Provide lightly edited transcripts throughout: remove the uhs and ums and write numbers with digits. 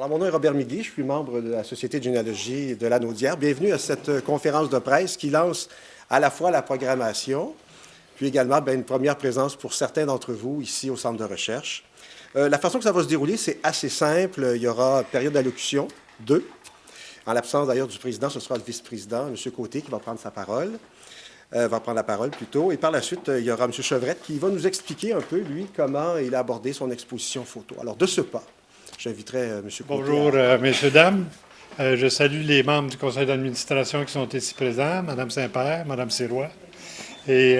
Alors, mon nom est Robert Miguet, je suis membre de la Société de généalogie de Lanaudière. Bienvenue à cette conférence de presse qui lance à la fois la programmation, puis également une première présence pour certains d'entre vous ici au Centre de recherche. La façon que ça va se dérouler, c'est assez simple. Il y aura une période d'allocution, 2. En l'absence d'ailleurs du président, ce sera le vice-président, M. Côté, qui va prendre la parole plutôt. Et par la suite, il y aura M. Chevrette qui va nous expliquer un peu, lui, comment il a abordé son exposition photo. Alors, de ce pas, j'inviterai M. Côté. Bonjour, messieurs, dames. Je salue les membres du conseil d'administration qui sont ici présents, Mme Saint-Père, Mme Sirois, et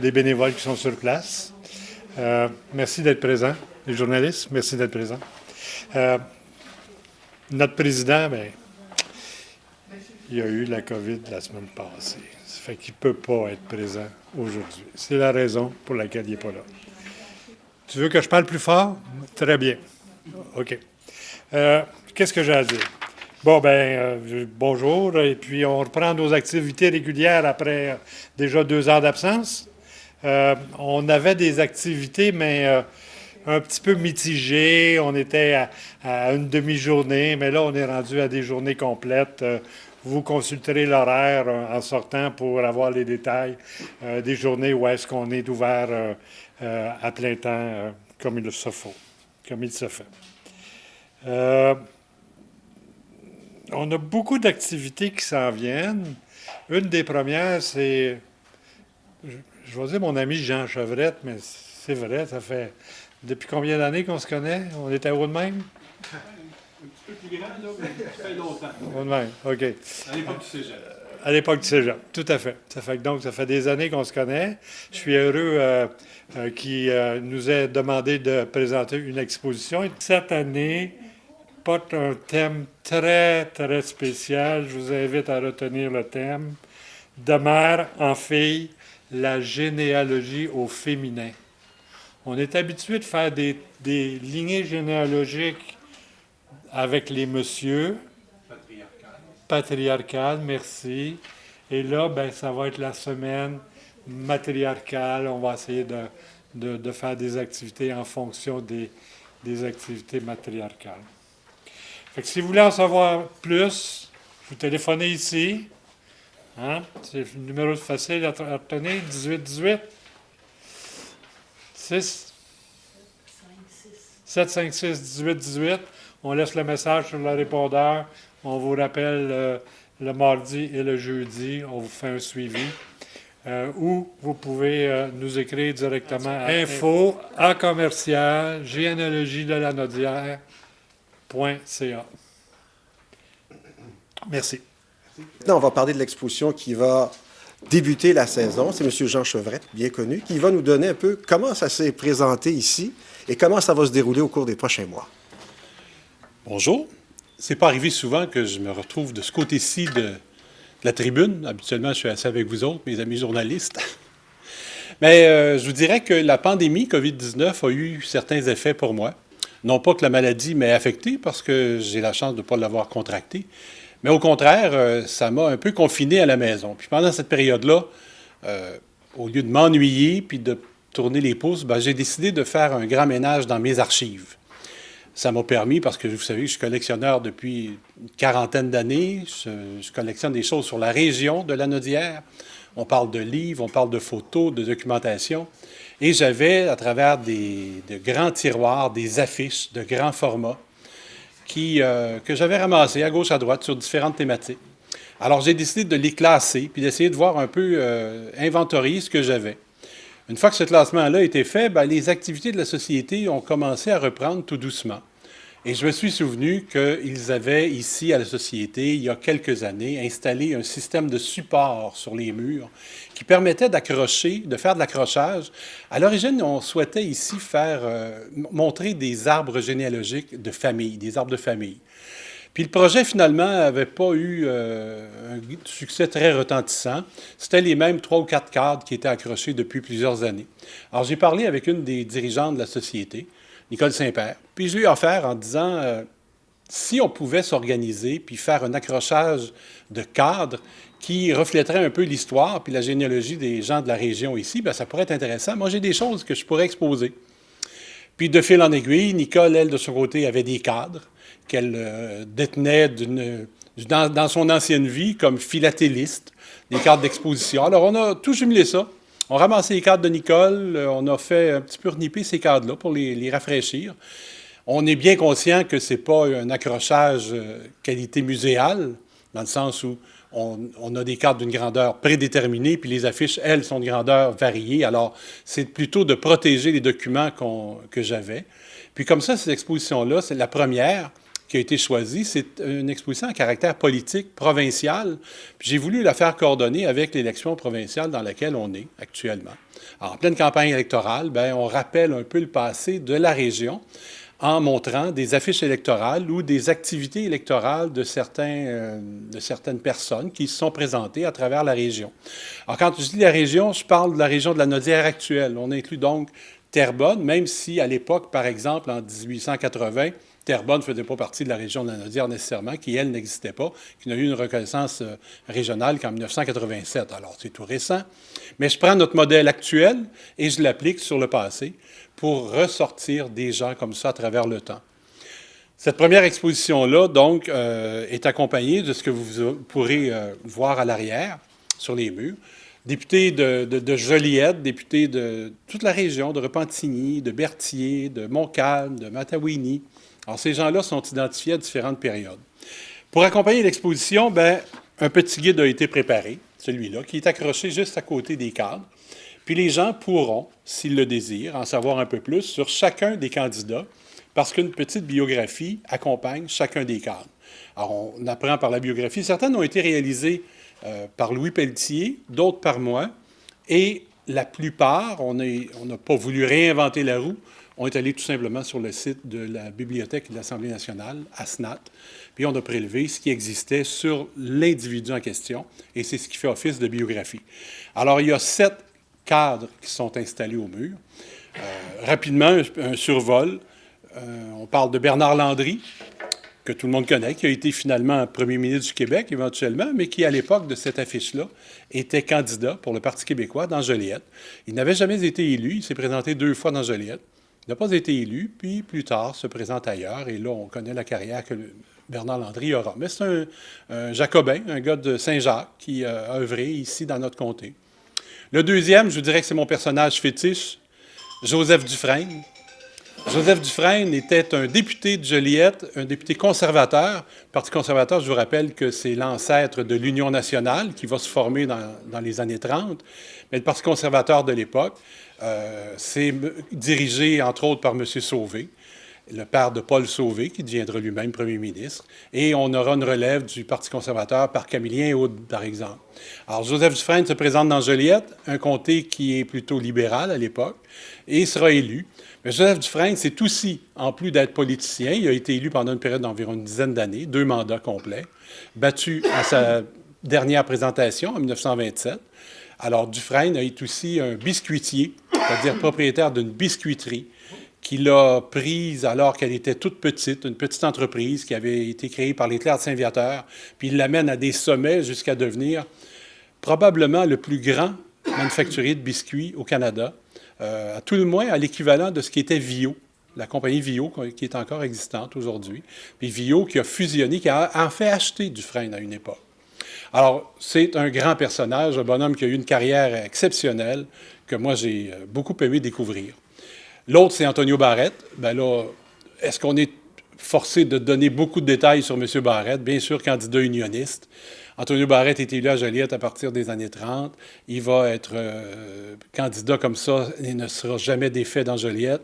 les bénévoles qui sont sur place. Merci d'être présents. Les journalistes, merci d'être présents. Notre président, il y a eu la COVID la semaine passée. Ça fait qu'il ne peut pas être présent aujourd'hui. C'est la raison pour laquelle il n'est pas là. Tu veux que je parle plus fort? Très bien. OK. Qu'est-ce que j'ai à dire? Bon, bonjour. Et puis, on reprend nos activités régulières après déjà 2 heures d'absence. On avait des activités, mais un petit peu mitigées. On était à une demi-journée, mais là, on est rendu à des journées complètes. Vous consulterez l'horaire en sortant pour avoir les détails des journées où est-ce qu'on est ouvert à plein temps comme il se faut, comme il se fait. On a beaucoup d'activités qui s'en viennent. Une des premières, c'est, je vais dire mon ami Jean Chevrette, mais c'est vrai, ça fait depuis combien d'années qu'on se connaît? On était haut de même? Un petit peu plus grand, là, mais ça fait longtemps. Haut de même, OK. À l'époque du cégep. À l'époque du cégep, tout à fait. Donc, ça fait des années qu'on se connaît. Je suis heureux qu'il nous ait demandé de présenter une exposition. Et cette année porte un thème très, très spécial. Je vous invite à retenir le thème. De mère en fille, la généalogie au féminin. On est habitué de faire des lignées généalogiques avec les messieurs. Patriarcale, merci. Et là, ça va être la semaine matriarcale. On va essayer de faire des activités en fonction des activités matriarcales. Fait que si vous voulez en savoir plus, vous téléphonez ici. Hein? C'est le numéro facile à retenir, 1818 6 756 1818. On laisse le message sur le répondeur. On vous rappelle le mardi et le jeudi. On vous fait un suivi. Ou vous pouvez nous écrire directement à info@généalogiedelanaudière.ca. Merci. Maintenant, on va parler de l'exposition qui va débuter la saison. C'est M. Jean Chevrette, bien connu, qui va nous donner un peu comment ça s'est présenté ici et comment ça va se dérouler au cours des prochains mois. Bonjour. C'est pas arrivé souvent que je me retrouve de ce côté-ci de la tribune. Habituellement, je suis assis avec vous autres, mes amis journalistes. Mais je vous dirais que la pandémie COVID-19 a eu certains effets pour moi. Non pas que la maladie m'ait affecté, parce que j'ai la chance de ne pas l'avoir contractée, mais au contraire, ça m'a un peu confiné à la maison. Puis pendant cette période-là, au lieu de m'ennuyer puis de tourner les pouces, j'ai décidé de faire un grand ménage dans mes archives. Ça m'a permis, parce que vous savez, je suis collectionneur depuis une quarantaine d'années. Je collectionne des choses sur la région de Lanaudière. On parle de livres, on parle de photos, de documentation. Et j'avais, à travers de grands tiroirs, des affiches de grands formats que j'avais ramassées à gauche, à droite, sur différentes thématiques. Alors, j'ai décidé de les classer, puis d'essayer de voir un peu, inventorier ce que j'avais. Une fois que ce classement-là a été fait, les activités de la société ont commencé à reprendre tout doucement. Et je me suis souvenu qu'ils avaient ici à la société, il y a quelques années, installé un système de support sur les murs qui permettait d'accrocher, de faire de l'accrochage. À l'origine, on souhaitait ici montrer des arbres généalogiques de famille, des arbres de famille. Puis le projet, finalement, n'avait pas eu un succès très retentissant. C'était les mêmes 3 ou 4 cadres qui étaient accrochés depuis plusieurs années. Alors, j'ai parlé avec une des dirigeantes de la société, Nicole Saint-Père, puis je lui ai offert en disant si on pouvait s'organiser puis faire un accrochage de cadres qui reflèterait un peu l'histoire puis la généalogie des gens de la région ici, ça pourrait être intéressant. Moi, j'ai des choses que je pourrais exposer. Puis, de fil en aiguille, Nicole, elle, de son côté, avait des cadres. qu'elle détenait dans son ancienne vie comme philatéliste, des cartes d'exposition. Alors, on a tout jumelé ça. On a ramassé les cartes de Nicole, on a fait un petit peu reniper ces cartes-là pour les rafraîchir. On est bien conscient que ce n'est pas un accrochage qualité muséale, dans le sens où on a des cartes d'une grandeur prédéterminée, puis les affiches, elles, sont de grandeur variée. Alors, c'est plutôt de protéger les documents que j'avais. Puis comme ça, cette exposition-là, c'est la première qui a été choisie. C'est une exposition à caractère politique, provincial. Puis j'ai voulu la faire coordonner avec l'élection provinciale dans laquelle on est actuellement. Alors, en pleine campagne électorale, bien, on rappelle un peu le passé de la région en montrant des affiches électorales ou des activités électorales de certaines personnes qui se sont présentées à travers la région. Alors, quand je dis la région, je parle de la région de la Naudière actuelle. On inclut donc Terrebonne, même si à l'époque, par exemple, en 1880, Terrebonne ne faisait pas partie de la région de la Naudière nécessairement, qui, elle, n'existait pas, qui n'a eu une reconnaissance régionale qu'en 1987. Alors, c'est tout récent. Mais je prends notre modèle actuel et je l'applique sur le passé pour ressortir des gens comme ça à travers le temps. Cette première exposition-là, donc, est accompagnée de ce que vous pourrez voir à l'arrière, sur les murs. Députés de Joliette, députés de toute la région, de Repentigny, de Berthier, de Montcalm, de Matawini. Alors, ces gens-là sont identifiés à différentes périodes. Pour accompagner l'exposition, bien, un petit guide a été préparé, celui-là, qui est accroché juste à côté des cadres. Puis les gens pourront, s'ils le désirent, en savoir un peu plus sur chacun des candidats, parce qu'une petite biographie accompagne chacun des cadres. Alors, on apprend par la biographie. Certaines ont été réalisées par Louis Pelletier, d'autres par moi, et la plupart, on n'a pas voulu réinventer la roue, on est allé tout simplement sur le site de la Bibliothèque de l'Assemblée nationale, ASNAT, puis on a prélevé ce qui existait sur l'individu en question, et c'est ce qui fait office de biographie. Alors, il y a 7 cadres qui sont installés au mur. Rapidement, un survol. On parle de Bernard Landry, que tout le monde connaît, qui a été finalement premier ministre du Québec éventuellement, mais qui, à l'époque de cette affiche-là, était candidat pour le Parti québécois dans Joliette. Il n'avait jamais été élu. Il s'est présenté 2 fois dans Joliette. Il n'a pas été élu, puis plus tard se présente ailleurs. Et là, on connaît la carrière que Bernard Landry aura. Mais c'est un Jacobin, un gars de Saint-Jacques, qui a œuvré ici dans notre comté. Le deuxième, je vous dirais que c'est mon personnage fétiche, Joseph Dufresne. Joseph Dufresne était un député de Joliette, un député conservateur. Le Parti conservateur, je vous rappelle que c'est l'ancêtre de l'Union nationale qui va se former dans les années 30. Mais le Parti conservateur de l'époque, c'est dirigé, entre autres, par M. Sauvé, le père de Paul Sauvé, qui deviendra lui-même premier ministre. Et on aura une relève du Parti conservateur par Camillien Houde, par exemple. Alors, Joseph Dufresne se présente dans Joliette, un comté qui est plutôt libéral à l'époque, et sera élu. Mais Joseph Dufresne, c'est aussi, en plus d'être politicien, il a été élu pendant une période d'environ une dizaine d'années, 2 mandats complets, battu à sa dernière présentation en 1927. Alors, Dufresne est aussi un biscuitier, c'est-à-dire propriétaire d'une biscuiterie, qu'il a prise alors qu'elle était toute petite, une petite entreprise qui avait été créée par les Clercs de Saint-Viateur, puis il l'amène à des sommets jusqu'à devenir probablement le plus grand manufacturier de biscuits au Canada, à tout le moins à l'équivalent de ce qui était Vio, la compagnie Vio qui est encore existante aujourd'hui, puis Vio qui a fusionné, qui a en fait acheté Dufresne à une époque. Alors, c'est un grand personnage, un bonhomme qui a eu une carrière exceptionnelle que moi j'ai beaucoup aimé découvrir. L'autre, c'est Antonio Barrette. Bien là, est-ce qu'on est forcé de donner beaucoup de détails sur M. Barrette? Bien sûr, candidat unioniste. Antonio Barrette est élu à Joliette à partir des années 30. Il va être candidat comme ça et ne sera jamais défait dans Joliette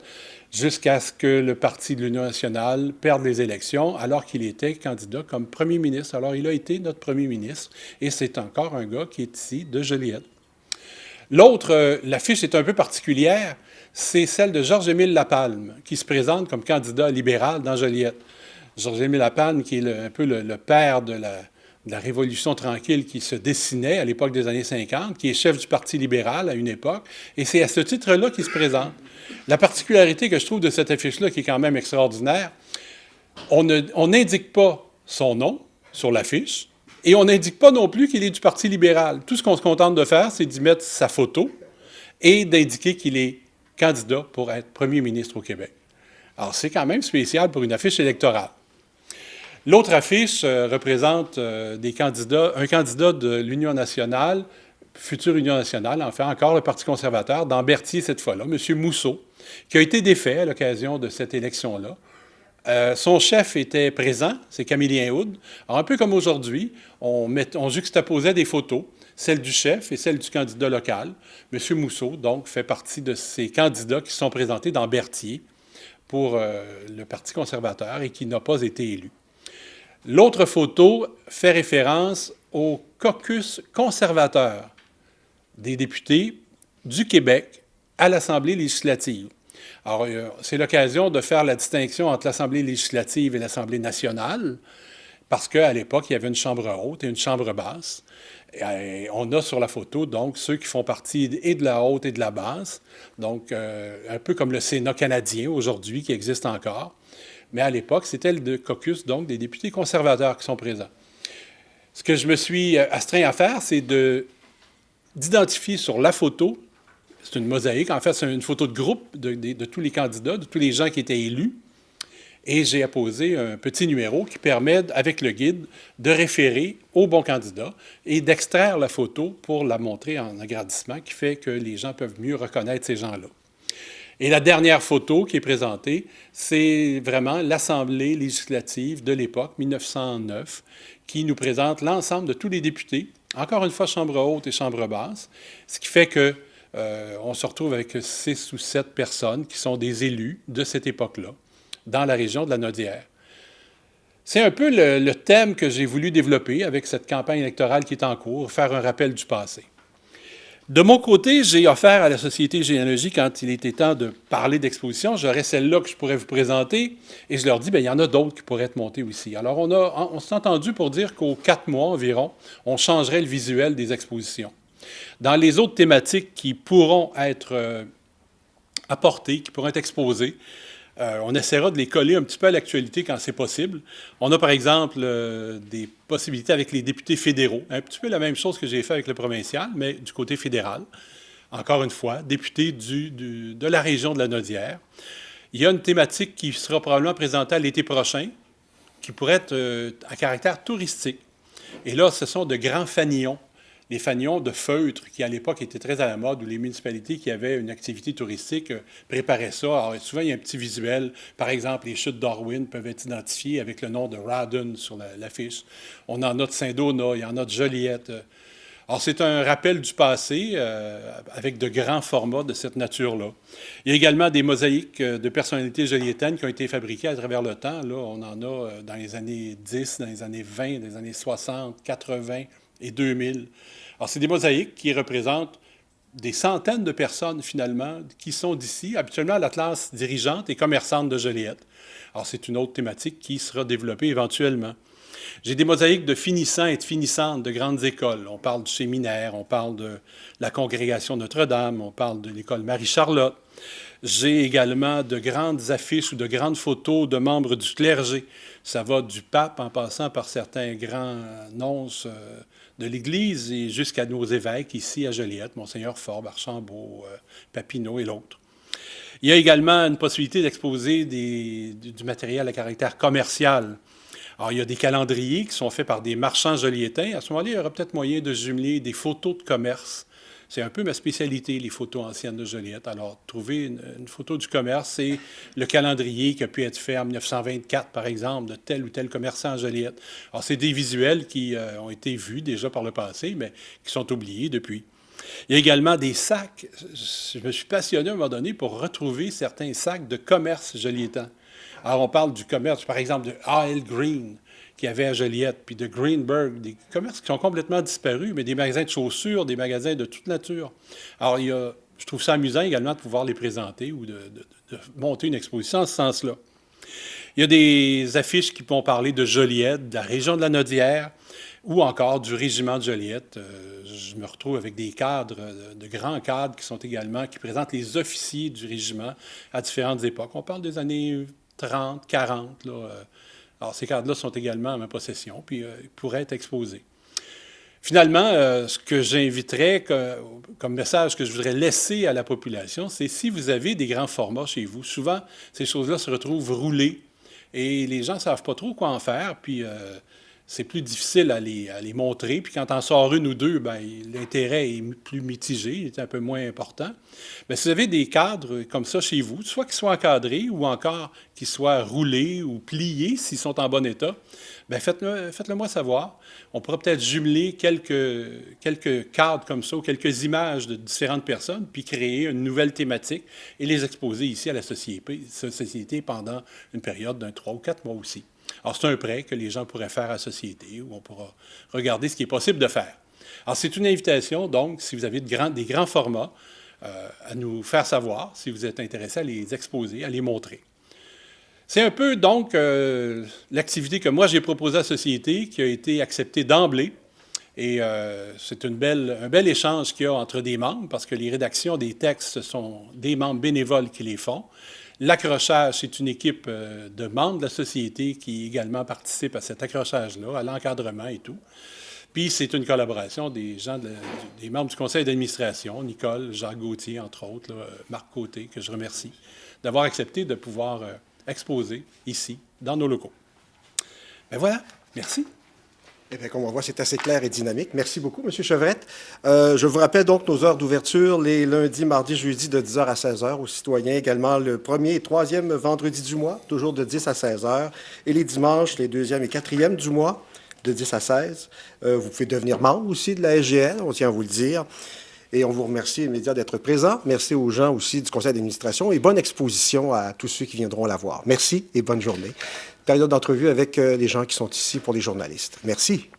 jusqu'à ce que le Parti de l'Union nationale perde les élections alors qu'il était candidat comme premier ministre. Alors, il a été notre premier ministre et c'est encore un gars qui est ici de Joliette. L'autre, l'affiche est un peu particulière, c'est celle de Georges-Émile Lapalme, qui se présente comme candidat libéral dans Joliette. Georges-Émile Lapalme, qui est un peu le père de la Révolution tranquille qui se dessinait à l'époque des années 50, qui est chef du Parti libéral à une époque, et c'est à ce titre-là qu'il se présente. La particularité que je trouve de cette affiche-là, qui est quand même extraordinaire, on n'indique pas son nom sur l'affiche, et on n'indique pas non plus qu'il est du Parti libéral. Tout ce qu'on se contente de faire, c'est d'y mettre sa photo et d'indiquer qu'il est candidat pour être premier ministre au Québec. Alors, c'est quand même spécial pour une affiche électorale. L'autre affiche représente un candidat de l'Union nationale, future Union nationale, enfin encore le Parti conservateur, dans Berthier cette fois-là, M. Mousseau, qui a été défait à l'occasion de cette élection-là. Son chef était présent, c'est Camillien Houd. Alors, un peu comme aujourd'hui, on juxtaposait des photos, celle du chef et celle du candidat local. M. Mousseau, donc, fait partie de ces candidats qui sont présentés dans Berthier pour le Parti conservateur et qui n'a pas été élu. L'autre photo fait référence au caucus conservateur des députés du Québec à l'Assemblée législative. Alors, c'est l'occasion de faire la distinction entre l'Assemblée législative et l'Assemblée nationale, parce qu'à l'époque, il y avait une chambre haute et une chambre basse. Et on a sur la photo, donc, ceux qui font partie et de la haute et de la basse, donc un peu comme le Sénat canadien aujourd'hui, qui existe encore. Mais à l'époque, c'était le caucus, donc, des députés conservateurs qui sont présents. Ce que je me suis astreint à faire, c'est d'identifier sur la photo. C'est une mosaïque. En fait, c'est une photo de groupe de tous les candidats, de tous les gens qui étaient élus. Et j'ai apposé un petit numéro qui permet, avec le guide, de référer au bon candidat et d'extraire la photo pour la montrer en agrandissement, qui fait que les gens peuvent mieux reconnaître ces gens-là. Et la dernière photo qui est présentée, c'est vraiment l'Assemblée législative de l'époque, 1909, qui nous présente l'ensemble de tous les députés, encore une fois chambre haute et chambre basse, ce qui fait que on se retrouve avec 6 ou 7 personnes qui sont des élus de cette époque-là, dans la région de la Naudière. C'est un peu le thème que j'ai voulu développer avec cette campagne électorale qui est en cours, faire un rappel du passé. De mon côté, j'ai offert à la Société Généalogie, quand il était temps de parler d'exposition, j'aurais celle-là que je pourrais vous présenter, et je leur dis, bien, il y en a d'autres qui pourraient être montées aussi. Alors, on s'est entendu pour dire qu'aux 4 mois environ, on changerait le visuel des expositions. Dans les autres thématiques qui pourront être apportées, qui pourront être exposées, on essaiera de les coller un petit peu à l'actualité quand c'est possible. On a par exemple des possibilités avec les députés fédéraux, un petit peu la même chose que j'ai fait avec le provincial, mais du côté fédéral. Encore une fois, députés de la région de la Naudière. Il y a une thématique qui sera probablement présentée à l'été prochain, qui pourrait être à caractère touristique. Et là, ce sont de grands fanions. Les fanions de feutre qui, à l'époque, étaient très à la mode, où les municipalités qui avaient une activité touristique préparaient ça. Alors, souvent, il y a un petit visuel. Par exemple, les chutes d'Orwin peuvent être identifiées avec le nom de Rawdon sur l'affiche. On en a de Saint-Donat, il y en a de Joliette. Alors, c'est un rappel du passé avec de grands formats de cette nature-là. Il y a également des mosaïques de personnalités joliétaines qui ont été fabriquées à travers le temps. Là, on en a dans les années 10, dans les années 20, dans les années 60, 80 et 2000. Alors, c'est des mosaïques qui représentent des centaines de personnes, finalement, qui sont d'ici, habituellement la classe dirigeante et commerçante de Joliette. Alors, c'est une autre thématique qui sera développée éventuellement. J'ai des mosaïques de finissants et de finissantes de grandes écoles. On parle du séminaire, on parle de la congrégation Notre-Dame, on parle de l'école Marie-Charlotte. J'ai également de grandes affiches ou de grandes photos de membres du clergé. Ça va du pape en passant par certains grands nonces de l'Église et jusqu'à nos évêques ici à Joliette, Monseigneur Forbes, Archambault, Papineau et l'autre. Il y a également une possibilité d'exposer du matériel à caractère commercial. Alors, il y a des calendriers qui sont faits par des marchands joliétains. À ce moment-là, il y aura peut-être moyen de jumeler des photos de commerce. C'est un peu ma spécialité, les photos anciennes de Joliette. Alors, trouver une photo du commerce, c'est le calendrier qui a pu être fait en 1924, par exemple, de tel ou tel commerçant à Joliette. Alors, c'est des visuels qui ont été vus déjà par le passé, mais qui sont oubliés depuis. Il y a également des sacs. Je me suis passionné à un moment donné pour retrouver certains sacs de commerce joliétain. Alors, on parle du commerce, par exemple, de A.L. Green, qu'il y avait à Joliette, puis de Greenberg, des commerces qui sont complètement disparus, mais des magasins de chaussures, des magasins de toute nature. Alors, je trouve ça amusant également de pouvoir les présenter ou de monter une exposition en ce sens-là. Il y a des affiches qui vont parler de Joliette, de la région de la Naudière, ou encore du régiment de Joliette. Je me retrouve avec des cadres, de grands cadres qui présentent les officiers du régiment à différentes époques. On parle des années 30, 40, là. Alors, ces cadres-là sont également à ma possession, puis ils pourraient être exposés. Finalement, ce que j'inviterais comme message que je voudrais laisser à la population, c'est si vous avez des grands formats chez vous, souvent, ces choses-là se retrouvent roulées et les gens ne savent pas trop quoi en faire, puis c'est plus difficile à les montrer. Puis quand on sort une ou deux, bien, l'intérêt est plus mitigé, il est un peu moins important. Mais si vous avez des cadres comme ça chez vous, soit qu'ils soient encadrés ou encore qu'ils soient roulés ou pliés s'ils sont en bon état, bien, faites-le moi savoir. On pourra peut-être jumeler quelques cadres comme ça ou quelques images de différentes personnes, puis créer une nouvelle thématique et les exposer ici à la société pendant une période d'un 3 ou 4 mois aussi. Alors, c'est un prêt que les gens pourraient faire à la société où on pourra regarder ce qui est possible de faire. Alors, c'est une invitation, donc, si vous avez des grands formats, à nous faire savoir si vous êtes intéressé à les exposer, à les montrer. C'est un peu, donc, l'activité que moi j'ai proposée à la société, qui a été acceptée d'emblée. Et c'est un bel échange qu'il y a entre des membres, parce que les rédactions des textes, ce sont des membres bénévoles qui les font. L'accrochage, c'est une équipe de membres de la société qui également participe à cet accrochage-là, à l'encadrement et tout. Puis c'est une collaboration des membres du conseil d'administration, Nicole, Jacques Gauthier, entre autres, là, Marc Côté, que je remercie, d'avoir accepté de pouvoir exposer ici, dans nos locaux. Ben voilà, merci. Eh bien, comme on voit, c'est assez clair et dynamique. Merci beaucoup, M. Chevrette. Je vous rappelle donc nos heures d'ouverture, les lundis, mardis, jeudis, de 10h à 16h aux citoyens. Également le 1er et 3e vendredi du mois, toujours de 10 à 16h. Et les dimanches, les 2e et 4e du mois, de 10 à 16. Vous pouvez devenir membre aussi de la SGL, on tient à vous le dire. Et on vous remercie immédiatement d'être présents. Merci aux gens aussi du conseil d'administration et bonne exposition à tous ceux qui viendront la voir. Merci et bonne journée. Période d'entrevue avec les gens qui sont ici pour les journalistes. Merci.